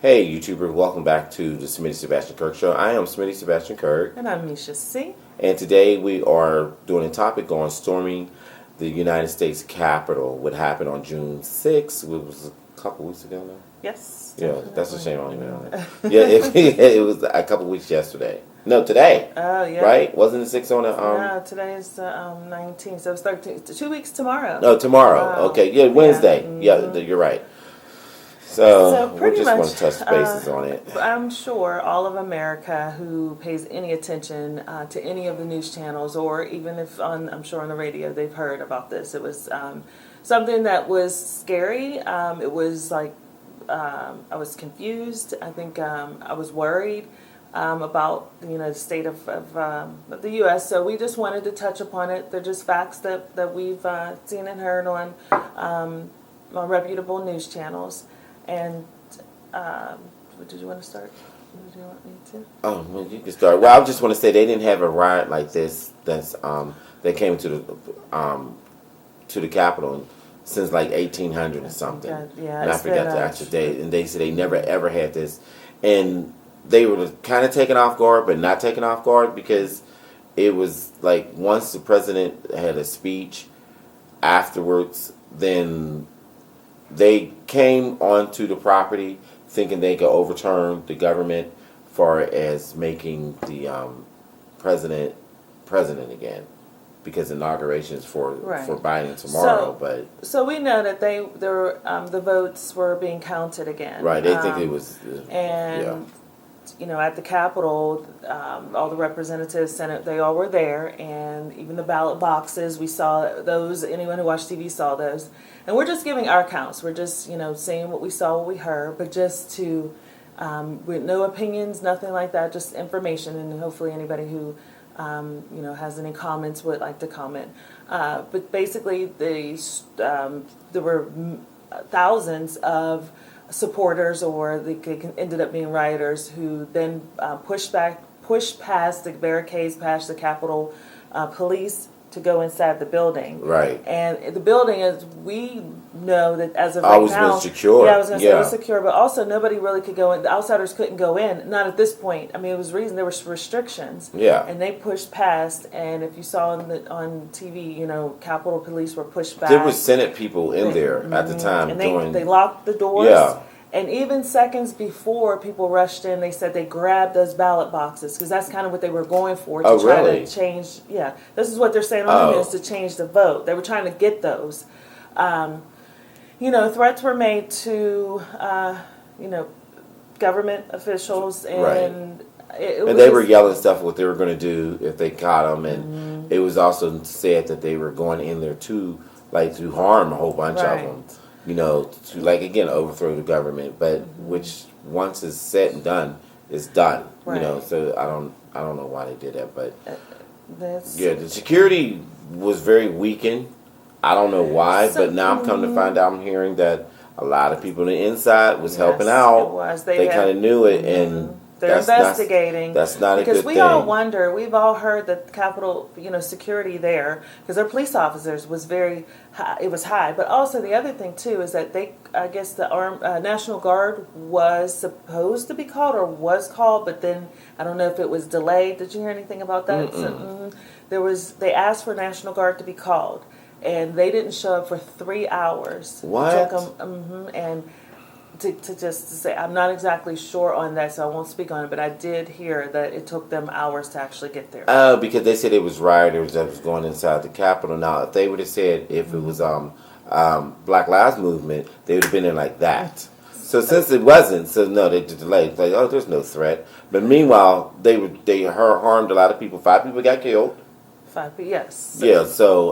Hey, YouTuber, welcome back to the Smitty Sebastian Kirk Show. I am Smitty Sebastian Kirk. And I'm Misha C. And today we are doing a topic on storming the United States Capitol. What happened on June 6th? It was a couple weeks ago now. Yes. Yeah, Definitely. that's a shame I don't even know that. Yeah, it was a couple weeks yesterday. No, today. Oh, yeah. Right? Wasn't it 6 on the... No, today is the 19th, so it's 13. 2 weeks tomorrow. No, tomorrow. Wow. Okay, yeah, Wednesday. Mm-hmm. Yeah, you're right. So we pretty just much, want to touch bases on it. I'm sure all of America who pays any attention to any of the news channels, or even if I'm sure on the radio they've heard about this. It was something that was scary. It was like I was confused. I think I was worried about the state of the U.S. So we just wanted to touch upon it. They're just facts that we've seen and heard on reputable news channels. And did you want to start? Did you want me to? Oh, well, you can start. Well, I just want to say they didn't have a riot like this. They came to the Capitol since like 1800 or something. Yeah, and I forgot the actual date. And they said they never ever had this, and they were kind of taken off guard, but not taken off guard because it was like once the president had a speech, afterwards, then they came onto the property thinking they could overturn the government far as making the president again, because inauguration is for Biden tomorrow. So we know that the votes were being counted again. Right, they think it was at the Capitol, all the representatives, Senate, they all were there, and even the ballot boxes, we saw those. Anyone who watched TV saw those. And we're just giving our counts. We're just, saying what we saw, what we heard, but just to, with no opinions, nothing like that, just information, and hopefully anybody who, has any comments would like to comment. But basically, there were thousands of supporters, or they ended up being rioters, who then pushed past the barricades, past the Capitol police to go inside the building. Right. And the building, as we know, that as of always right now, been secure. Yeah, I was going to say it was secure, but also nobody really could go in. The outsiders couldn't go in. Not at this point. I mean, it was there were restrictions. Yeah. And they pushed past. And if you saw on TV, Capitol Police were pushed back. There was Senate people in there at the time, and they locked the doors. Yeah. And even seconds before people rushed in, they said they grabbed those ballot boxes, because that's kind of what they were going for, to try to change. Yeah, this is what they're saying on the news, to change the vote. They were trying to get those. Threats were made to, government officials, and they were yelling stuff what they were going to do if they caught them, and it was also said that they were going in there to harm a whole bunch of them. To again overthrow the government, but which once it's said and done, is done. Right. So I don't know why they did that, but the security was very weakened. I don't know why, but now I'm coming to find out, I'm hearing that a lot of people on the inside was helping out. It was. They kind of knew it, and they're investigating. That's not a good thing. Because we all wonder, we've all heard that Capitol, security there, because their police officers was very high, it was high. But also the other thing too is that I guess the National Guard was supposed to be called, or was called, but then I don't know if it was delayed. Did you hear anything about that? They asked for National Guard to be called, and they didn't show up for 3 hours. What? And to say, I'm not exactly sure on that, so I won't speak on it, but I did hear that it took them hours to actually get there. Oh, because they said it was rioters that was going inside the Capitol. Now, if they would have said if it was Black Lives Movement, they would have been in like that. So since it wasn't, they delayed. It's like, oh, there's no threat. But meanwhile, they harmed a lot of people. 5 people got killed. 5 people, yes. Yeah,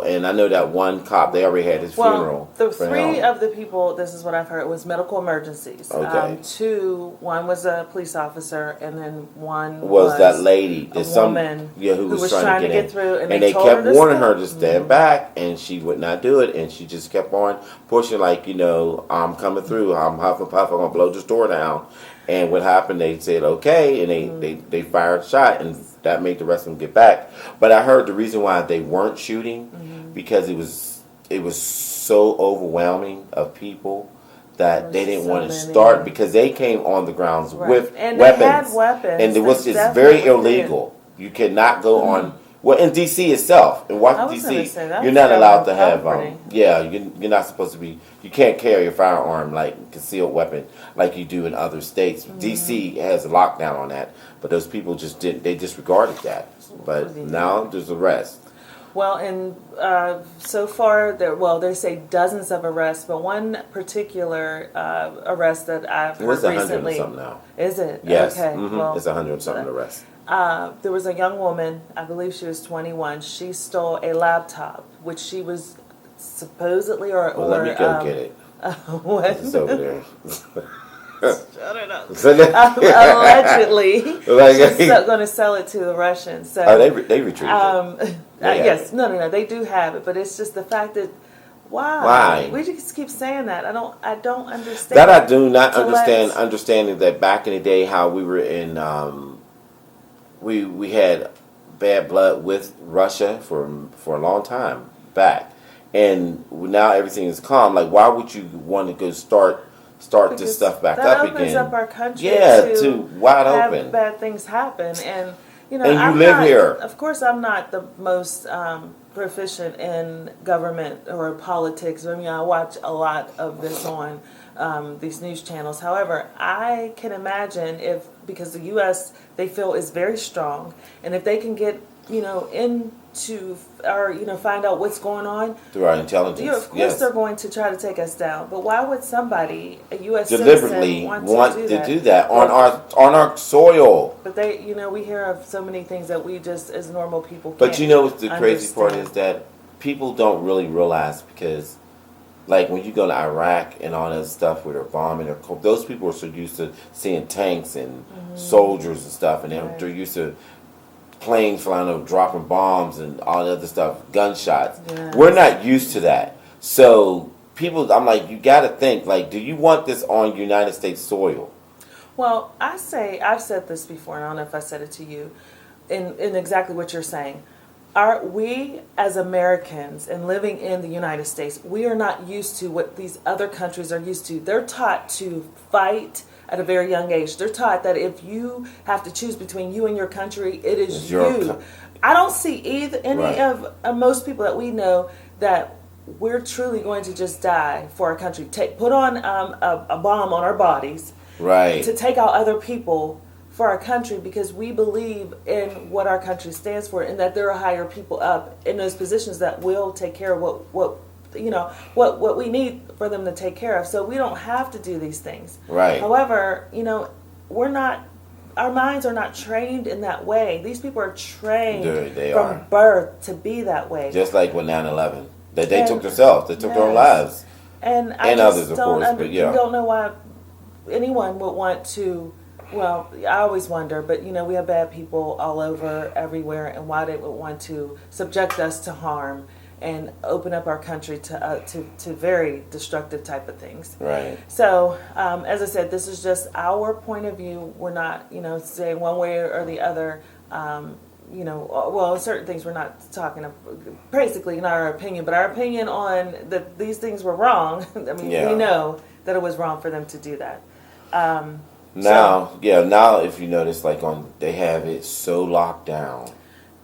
and I know that one cop, they already had his funeral. The 3 of the people, this is what I've heard, was medical emergencies. Okay. 2, one was a police officer, and then one was that lady, a woman who was trying to get through, and they kept warning her to stand back, and she would not do it, and she just kept on pushing, I'm coming through, I'm huff and puff, I'm going to blow this door down. And what happened, they said, okay, and they fired a shot, and that made the rest of them get back. But I heard the reason why they weren't shooting, because it was so overwhelming of people that they didn't so want to many. start because they came on the grounds Right. with And weapons. they had weapons. And it's very definitely illegal. You cannot go on. Well, in D.C. itself, in I Washington was gonna D.C., say, that's you're not allowed to government have. property. You're not supposed to be. You can't carry a firearm like concealed weapon like you do in other states. D.C. has a lockdown on that, but those people just didn't. They disregarded that. But now there's arrest. Well, and so far, they say dozens of arrests, but one particular arrest that I've Well, heard it's 100 recently. and something now. Is it? Yes, Okay. Well, it's 100 and something arrests. there was a young woman, I believe she was 21. She stole a laptop, which she was supposedly Well, let me go get it. what? It's over there. I don't know. So Allegedly, she's going to sell it to the Russians. So, they retrieved it. yes, no, they do have it, but it's just the fact that why we just keep saying that. I don't understand. That I do not So understand. Understanding that back in the day, how we were in, we had bad blood with Russia for a long time back, and now everything is calm. Like, why would you want to go start because this stuff back that up opens again? up our country to wide have open. bad things happen, and And you live here. Of course, I'm not the most proficient in government or politics. I mean, I watch a lot of this on these news channels. However, I can imagine because the U.S. they feel is very strong, and if they can get into or find out what's going on Through our intelligence, of course they're going to try to take us down. But why would somebody, a U.S. deliberately citizen, want to do that on our soil? But we hear of so many things that we just, as normal people, can't But you know what the crazy part understand. is that people don't really realize because, like when you go to Iraq and all that stuff where they're bombing, those people are so used to seeing tanks and soldiers and stuff, and they're used to planes flying over, dropping bombs and all the other stuff, gunshots. Yes. We're not used to that. So people, I'm like, you got to think, like, do you want this on United States soil? Well, I've said this before, and I don't know if I said it to you, in exactly what you're saying. We as Americans and living in the United States, we are not used to what these other countries are used to. They're taught to fight at a very young age. They're taught that if you have to choose between you and your country, it is you. I don't see any of most people that we know that we're truly going to just die for our country. Put on a bomb on our bodies, to take out other people for our country because we believe in what our country stands for and that there are higher people up in those positions that will take care of what we need for them to take care of. So we don't have to do these things. Right. However, we're not. Our minds are not trained in that way. These people are trained from birth to be that way. Just like with 9/11, they took themselves. They took their own lives. And others, of course. But yeah, I don't know why anyone would want to. Well, I always wonder, but we have bad people all over, everywhere, and why they would want to subject us to harm and open up our country to very destructive type of things. Right. So, as I said, this is just our point of view. We're not, saying one way or the other. Certain things we're not talking, basically not our opinion, but our opinion on that these things were wrong. I mean, we know that it was wrong for them to do that. Now if you notice, like they have it so locked down.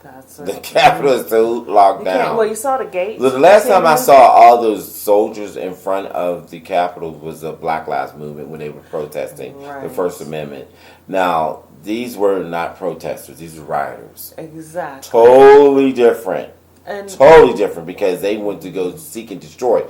The Capitol is so locked down. Well, you saw the gate. The last time I saw all those soldiers in front of the Capitol was the Black Lives Movement when they were protesting the First Amendment. Now, these were not protesters. These were rioters. Exactly. Totally different. Totally different because they went to go seek and destroy.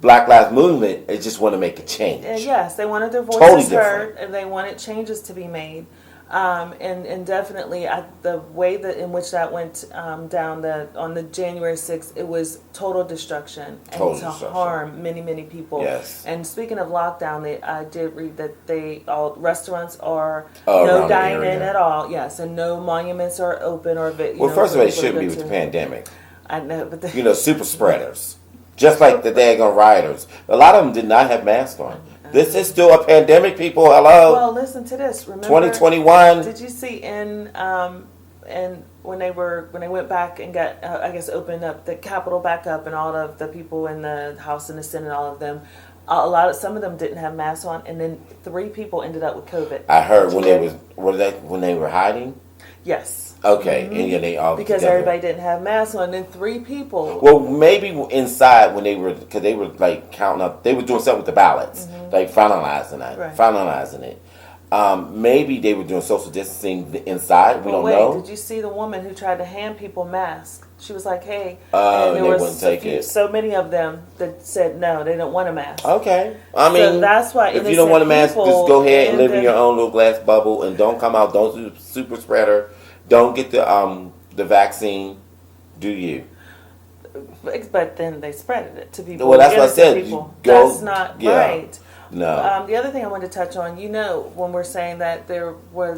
Black Lives Movement, they just want to make a change. Yes, they wanted their voices heard, and they wanted changes to be made. And definitely, the way in which that went down on the January 6th, it was total destruction and harm many, many people. Yes. And speaking of lockdown, I did read that all restaurants are no dining at all. Yes, and no monuments are open or. First of all, it shouldn't be with the pandemic. I know, but super spreaders. Just like the daggone rioters. A lot of them did not have masks on. This is still a pandemic, people. Hello. Well, listen to this. Remember 2021. Did you see when they went back and got opened up the Capitol back up and all of the people in the House and the Senate, all of them, some of them didn't have masks on, and then 3 people ended up with COVID. I heard when they were hiding. Yes. Okay, and yeah, they all because together. everybody didn't have masks on, and then 3 people. Well, maybe inside when because they were like counting up, they were doing something with the ballots, like finalizing it. Maybe they were doing social distancing inside. We don't know. Did you see the woman who tried to hand people masks? She was like, "Hey," and there was so many of them that said no, they don't want a mask. Okay, I mean, so that's why if you don't want a mask, just go ahead and live in your own little glass bubble and don't come out. Don't do the super spreader. Don't get the vaccine. Do you? But then they spread it to people. Well, that's what I said. That's not right. No. The other thing I wanted to touch on, when we're saying that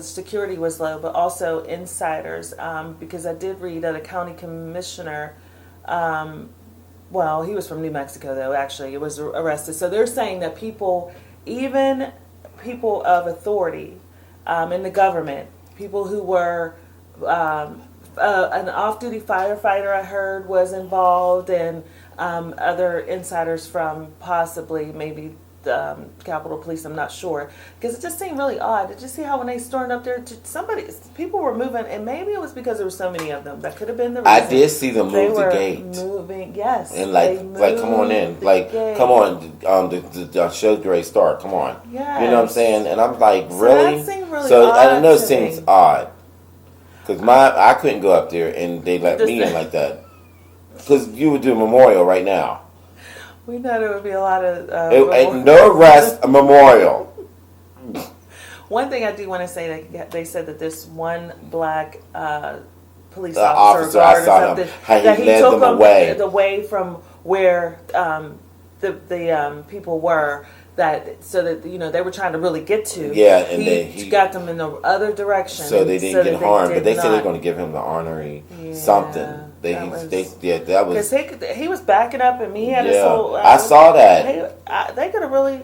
security was low, but also insiders, because I did read that a county commissioner, he was from New Mexico though, actually, it was arrested. So they're saying that even people of authority in the government, people who were, an off-duty firefighter I heard was involved, and other insiders from possibly maybe Capitol Police, I'm not sure, because it just seemed really odd. Did you see how when they stormed up there, people were moving, and maybe it was because there were so many of them. That could have been the reason. I did see them move the gate. Moving, yes, and come on in, come on, the show's great start. Come on, yes. You know what I'm saying? And I'm like, really? That seemed really so odd I know it to seems me. odd because I couldn't go up there, and they let me in like that because you would do a memorial right now. We know there would be a lot of no arrest, a memorial. One thing I do want to say, that they said that this one black police officer I saw him. How he led them away from where the people were. So that they were trying to really get to. Yeah, and he got them in the other direction. So they didn't get harmed, but they said they're going to give him the honorary something. That was because he was backing up, and he had his whole. I saw that. They could have really.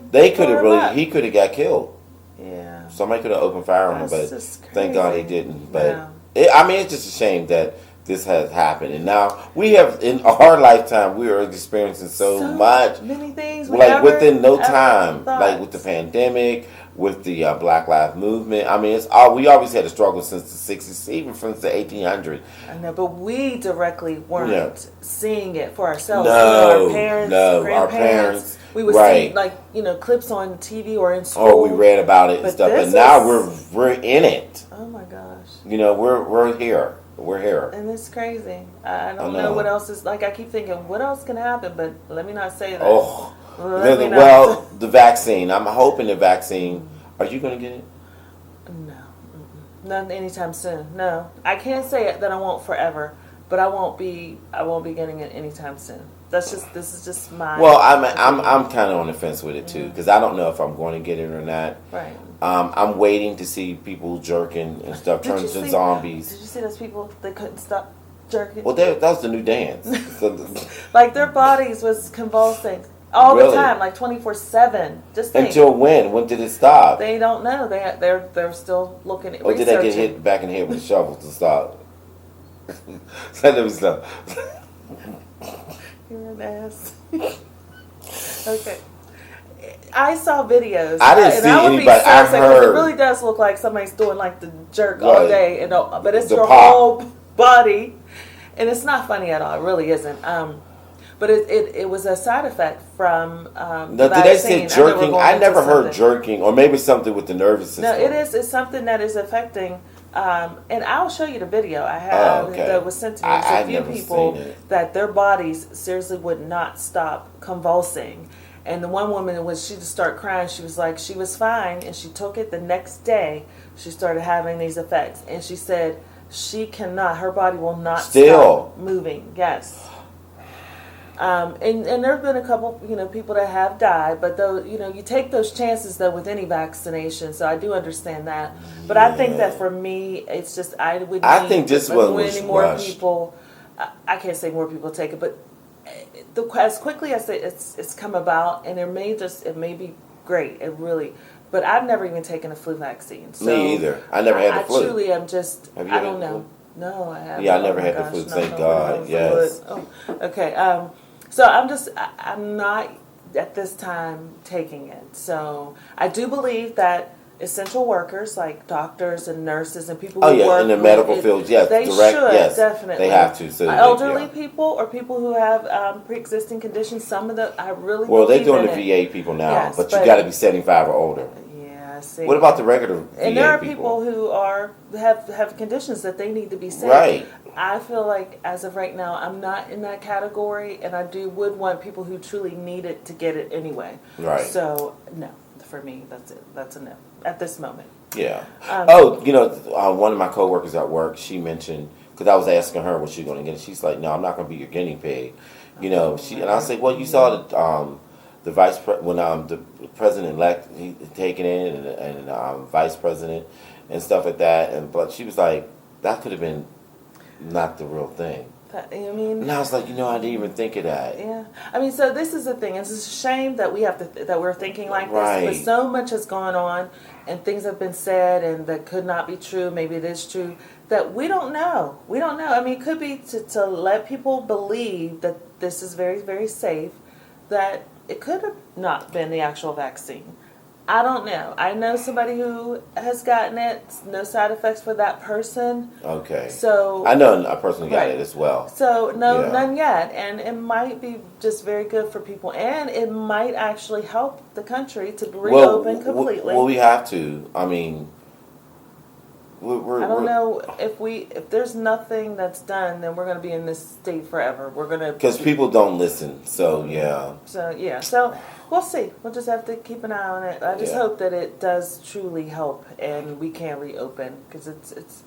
He could have got killed. Yeah. Somebody could have opened fire on him, but thank God he didn't. But it's just a shame that this has happened, and now we have in our lifetime we are experiencing so many things, within no time, like with the pandemic, with the Black Lives Movement. I mean, we always had a struggle since the 60s, even from the 1800s. I know, but we directly weren't seeing it for ourselves. No, our parents, our parents. We would see clips on TV or in school. Or we read about it and stuff, but now we're in it. Oh my gosh! We're here. We're here. And it's crazy. I don't know what else is, I keep thinking, what else can happen, but let me not say that. Oh, the vaccine. I'm hoping the vaccine. Are you going to get it? No. Not anytime soon. No. I can't say that I won't forever, but I won't be getting it anytime soon. This is just my. Well, I'm kind of on the fence with it too, because I don't know if I'm going to get it or not. Right. I'm waiting to see people jerking and stuff turn into zombies. Did you see those people? They couldn't stop jerking. Well, that was the new dance. Their bodies was convulsing all the time, 24/7. Just think. Until when? When did it stop? They don't know. They're still looking at. Or did they get hit back in the head with a shovel to stop? Let me stop. You're an ass. Okay. I saw videos. I didn't see anybody. I heard. It really does look like somebody's doing the jerk all day, but it's your whole body, and it's not funny at all. It really isn't. But it was a side effect from the vaccine. Did they say jerking? I never heard jerking, or maybe something with the nervous system. No, it is. It's something that is affecting. And I'll show you the video I have that was sent to me. There's a few people that their bodies seriously would not stop convulsing. And the one woman, she just started crying. She was like, she was fine, and she took it the next day. She started having these effects, and she said she cannot. Her body will not stop moving. Yes. And there have been a couple, people that have died, but though, you take those chances though with any vaccination. So I do understand that, but I think that for me, it's just I think this one was more rushed. People. I can't say more people take it, but as quickly as it's come about, and it may be great. It really. But I've never even taken a flu vaccine. So me either. I never had the flu. I truly am just. Have you I don't know. No, I haven't. Yeah, I never had the flu. Thank God. Yes. Okay. So I'm not at this time taking it. So I do believe that essential workers like doctors and nurses and people who work in the medical field, yes, they direct, should yes, definitely. they have to. So elderly people or people who have pre-existing conditions. Some of the I really well, they're believe doing in the it. VA people now, Yes, but you got to be 75 or older. Yeah, see. What about the regular VA and there are people? people who have conditions that they need to be saved. Right. I feel like as of right now, I'm not in that category, and I would want people who truly need it to get it anyway. Right. So no, for me, that's it. That's a no at this moment. Yeah. Um, One of my coworkers at work, she mentioned, because I was asking her what she's going to get, and she's like, "No, I'm not going to be your guinea pig." And I said, "Well, you saw the when the president elect he taken in and vice president and stuff like that, but she was like, that could have been not the real thing." I mean, And I was like, I didn't even think of that. yeah. I mean, so this is the thing. It's a shame that we have that we're thinking like Right. this, but so much has gone on, and things have been said, and that could not be true. Maybe it is true that we don't know. We don't know. I mean, it could be to let people believe that this is very, very safe. That it could have not been the actual vaccine. I don't know. I know somebody who has gotten it. No side effects for that person. Okay. So I know a person who got right. it as well. So no, Yeah. none yet, and it might be just very good for people, and it might actually help the country to reopen completely. Well, we have to. I mean, we're I don't know if there's nothing that's done, then we're going to be in this state forever. We're going to because people don't listen. So yeah. So we'll see. We'll just have to keep an eye on it. I just Yeah. hope that it does truly help, and we can reopen because it's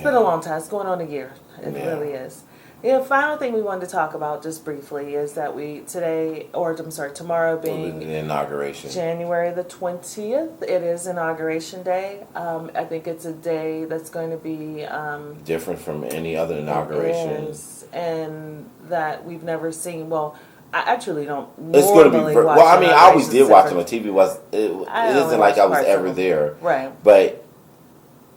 been a long time. It's going on a year. It Yeah. really is. The final thing we wanted to talk about just briefly is that tomorrow being The inauguration. January the 20th, it is Inauguration Day. I think it's a day that's going to be Different from any other inauguration. and that we've never seen. Well, I actually don't It's going to be. normally Well, watch I mean, I always did watch inaugurations them on TV. It only isn't like watch I was parts of ever them. there, Right. but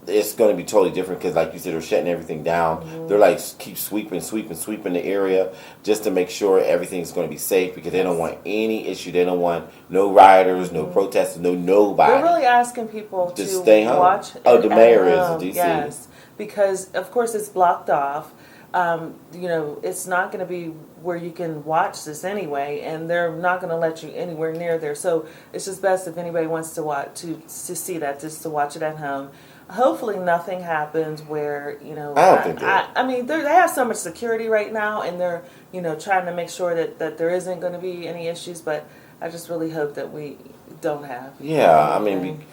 it's going to be totally different because, like you said, they're shutting everything down. Mm-hmm. They're like keep sweeping the area just to make sure everything's going to be safe because they don't want any issue. They don't want no rioters, no protesters, nobody. They're really asking people to stay home. watch. Oh, the at mayor is home. in DC. Yes, because of course it's blocked off. It's not going to be where you can watch this anyway, and they're not going to let you anywhere near there. So it's just best if anybody wants to watch to see that, just to watch it at home. Hopefully nothing happens where I don't think that. I mean, they have so much security right now, and they're trying to make sure that there isn't going to be any issues. But I just really hope that we don't have. Yeah, I mean,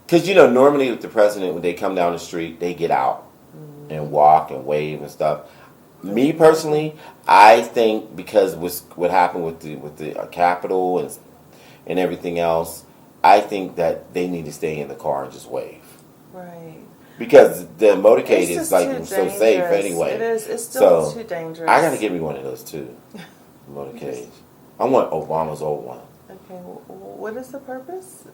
because normally with the president when they come down the street, they get out and walk and wave and stuff. Me personally, I think because what happened with the Capitol and everything else, I think that they need to stay in the car and just wave. Right. Because the motorcade is just like too so safe dangerous. anyway. It is. It's still So, too dangerous. I gotta give me one of those too. Motorcade. I want Obama's old one. Okay. What is the purpose?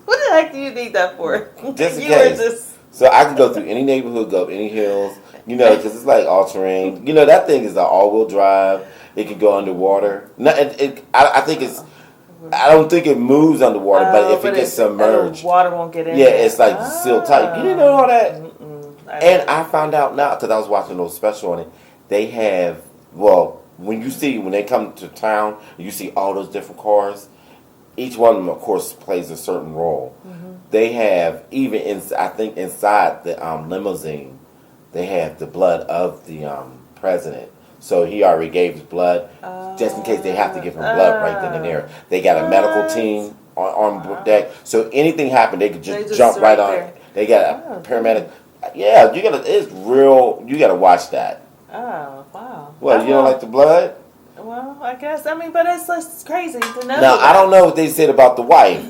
What the heck do you need that for? Just in You were case. So I can go through any neighborhood, go up any hills, because it's like all terrain. That thing is an all-wheel drive. It can go underwater. No, I think it's. I don't think it moves underwater, but if it gets submerged, water won't get in. yeah, there. it's like sealed tight. You didn't know all that. And I found out now because I was watching those special on it. They have when they come to town, you see all those different cars. Each one of them, of course, plays a certain role. Mm-hmm. They have even inside the limousine, they have the blood of the president. So he already gave his blood, just in case they have to give him blood right then and there. They got a medical team on deck, so anything happened, they could just jump right on it. They got a paramedic. Yeah, it's real. You gotta watch that. Oh wow! Well, you don't like the blood? Well, I guess but it's crazy to know. Now I don't know what they said about the wife.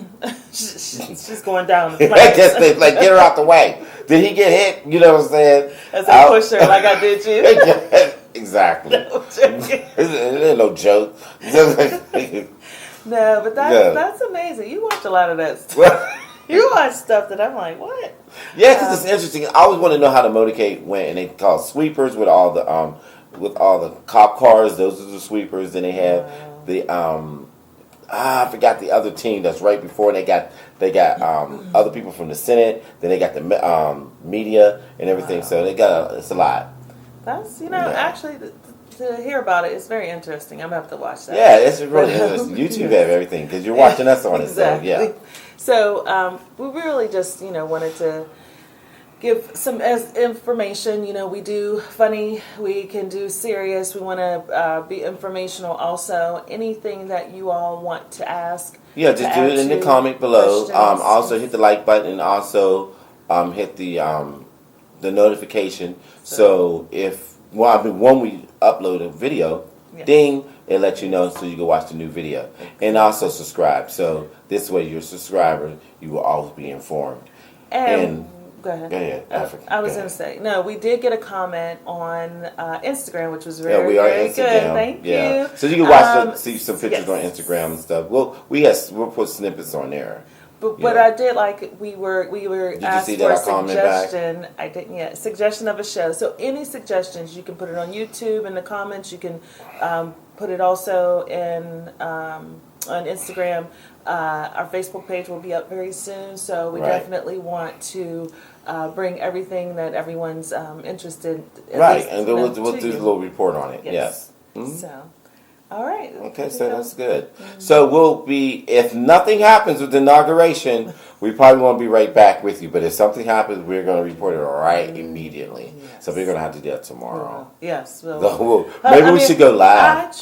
She's going down. I guess they get her out the way. Did he get hit? You know what I'm saying? As I push her like I did you. Exactly. No, It ain't no joke. No, but that's amazing. You watch a lot of that stuff. You watch stuff that I'm like, what? Yeah, because it's interesting. I always want to know how the motorcade went, and they call sweepers with all the cop cars. Those are the sweepers. Then they have the I forgot the other team that's right before. They got other people from the Senate. Then they got the media and everything. Wow. So they got it's a lot. That's actually to hear about it, it's very interesting. I'm gonna have to watch that. Yeah, it's really interesting. YouTube have everything because you're watching us on Exactly. it. So So we really just wanted to give some information. We do funny, we can do serious. We want to be informational also. Anything that you all want to ask. Yeah, just do it in the comment below. Also hit the like button and also hit the notification. So when we upload a video, ding, it lets you know so you can watch the new video. And also subscribe. So this way you're a subscriber, you will always be informed. And go ahead. Go ahead. I was going to say, no, we did get a comment on Instagram, which was we very, are very Instagram. good. Thank you. So you can watch see some pictures yes. on Instagram and stuff. We'll put snippets on there. But I did like we were asked you see for a that comment back? suggestion. I didn't yet. Suggestion of a show. So any suggestions, you can put it on YouTube in the comments. You can put it also in on Instagram. Our Facebook page will be up very soon. So we definitely want to bring everything that everyone's interested in. Right, and then we'll do a little report on it. Yes. Mm-hmm. So. All right. Okay, so that's good. Mm-hmm. So we'll be, if nothing happens with the inauguration, we probably won't be right back with you. But if something happens, we're going to report it immediately. Yes. So we're going to have to do that tomorrow. Yes. Maybe we should go live.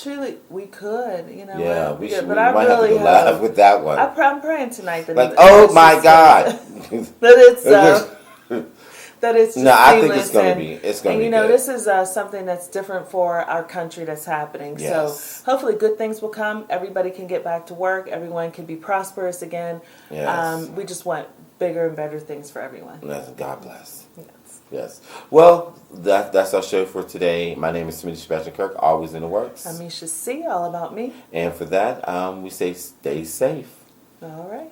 We could. Yeah, we should. But we I might really have to go live with that one. I'm praying tonight that oh my God. That it's just I think it's going to be. It's going to be. And this is something that's different for our country that's happening. Yes. So hopefully, good things will come. Everybody can get back to work. Everyone can be prosperous again. Yes. We just want bigger and better things for everyone. God bless. Yes. Well, that's our show for today. My name is Smitty Sebastian Kirk, always in the works. I'm Misha C. All about me. And for that, we say stay safe. All right.